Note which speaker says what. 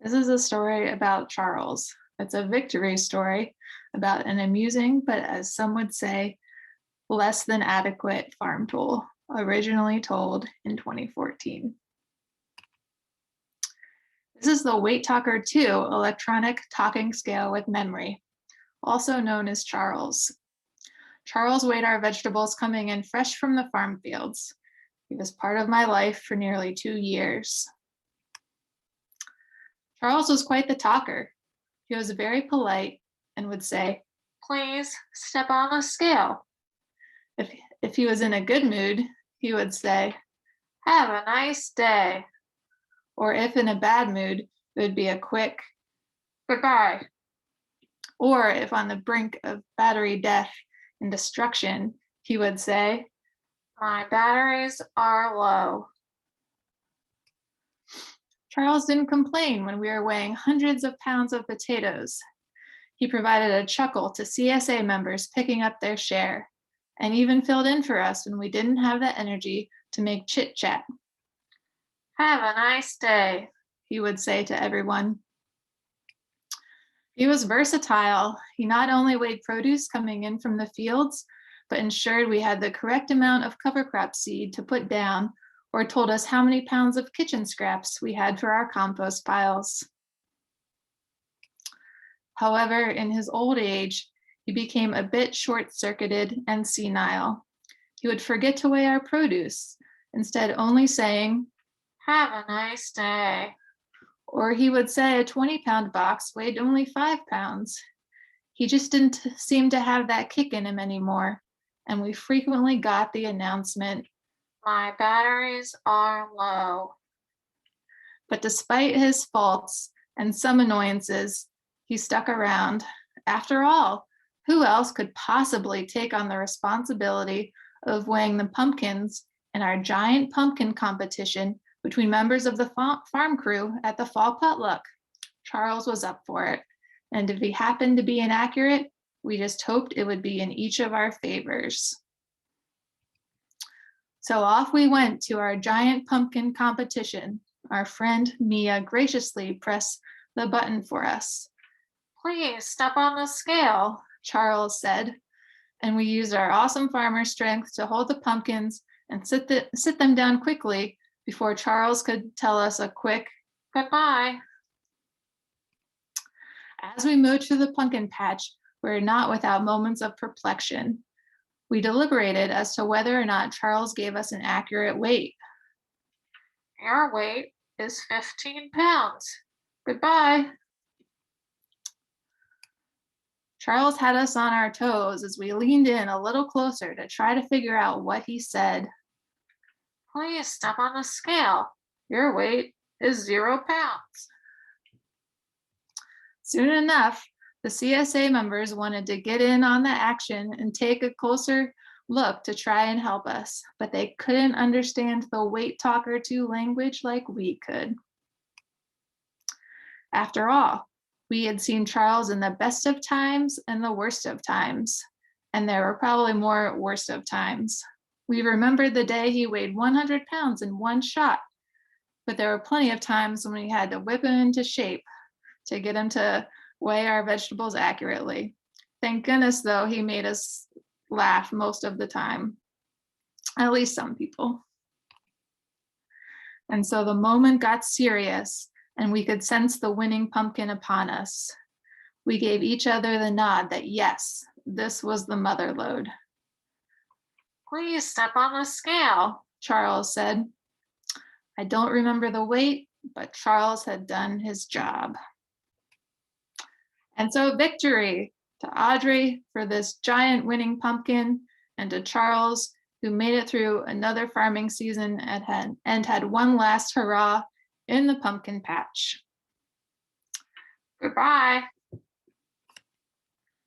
Speaker 1: This is a story about Charles. It's a victory story about an amusing, but as some would say, less than adequate farm tool, originally told in 2014. This is the Weight Talker 2 electronic talking scale with memory, also known as Charles. Charles weighed our vegetables coming in fresh from the farm fields. He was part of my life for nearly 2 years. Charles was quite the talker. He was very polite and would say, "Please step on the scale." If he was in a good mood, he would say, "Have a nice day." Or if in a bad mood, it would be a quick goodbye. Or if on the brink of battery death and destruction, he would say, "My batteries are low." Charles didn't complain when we were weighing hundreds of pounds of potatoes. He provided a chuckle to CSA members picking up their share, and even filled in for us when we didn't have the energy to make chit-chat. "Have a nice day," he would say to everyone. He was versatile. He not only weighed produce coming in from the fields, but ensured we had the correct amount of cover crop seed to put down, or told us how many pounds of kitchen scraps we had for our compost piles. However, in his old age, he became a bit short-circuited and senile. He would forget to weigh our produce, instead only saying, "Have a nice day." Or he would say a 20-pound box weighed only 5 pounds. He just didn't seem to have that kick in him anymore, and we frequently got the announcement, "My batteries are low." But despite his faults and some annoyances, he stuck around. After all, who else could possibly take on the responsibility of weighing the pumpkins in our giant pumpkin competition between members of the farm crew at the fall potluck? Charles was up for it, and if he happened to be inaccurate, we just hoped it would be in each of our favors. So off we went to our giant pumpkin competition. Our friend Mia graciously pressed the button for us. "Please step on the scale," Charles said, and we used our awesome farmer strength to hold the pumpkins and sit them down quickly before Charles could tell us a quick goodbye. As we moved through the pumpkin patch, we were not without moments of perplexion. We deliberated as to whether or not Charles gave us an accurate weight. "Your weight is 15 pounds. Goodbye." Charles had us on our toes as we leaned in a little closer to try to figure out what he said. "Please step on the scale. Your weight is 0 pounds." Soon enough, the CSA members wanted to get in on the action and take a closer look to try and help us, but they couldn't understand the Weight Talker 2 language like we could. After all, we had seen Charles in the best of times and the worst of times, and there were probably more worst of times. We remembered the day he weighed 100 pounds in one shot, but there were plenty of times when we had to whip him into shape to get him to weigh our vegetables accurately. Thank goodness, though, he made us laugh most of the time, at least some people. And so the moment got serious, and we could sense the winning pumpkin upon us. We gave each other the nod that yes, this was the mother lode. "Please step on the scale," Charles said. I don't remember the weight, but Charles had done his job. And so victory to Audrey for this giant winning pumpkin, and to Charles, who made it through another farming season and had one last hurrah in the pumpkin patch. Goodbye.